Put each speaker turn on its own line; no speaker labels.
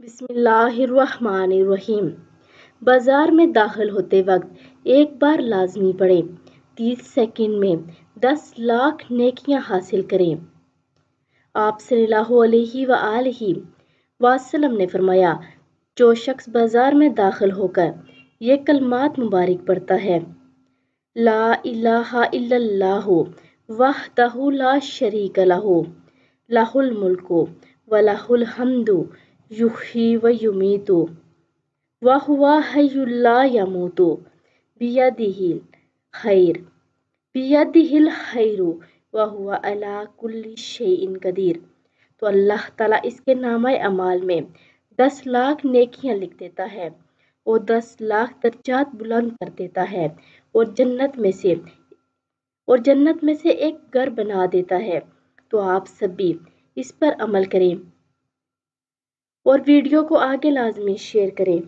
بسم اللہ الرحمن الرحیم۔ بازار میں داخل ہوتے وقت ایک بار لازمی پڑھیں، 30 سیکنڈ میں 10 لاکھ نیکیاں حاصل کریں۔ آپ صلی اللہ علیہ وآلہ وسلم نے فرمایا، جو شخص بازار میں داخل ہو کر یہ کلمات مبارک پڑھتا ہے، لا الہ الا اللہ وحدہ لا شریک لہ، لہ الملک ولہ الحمد یحیی و یمیت وہو حی لا یموت بیدہ الخیر وہو علی کل شیء قدیر، تو اللہ تعالیٰ اس کے نامہ اعمال میں 10 لاکھ نیکیاں لکھ دیتا ہے اور 10 لاکھ درجات بلند کر دیتا ہے اور جنت میں سے ایک گھر بنا دیتا ہے۔ تو آپ سب بھی اس پر عمل کریں اور ویڈیو کو آگے لازمی شیئر کریں۔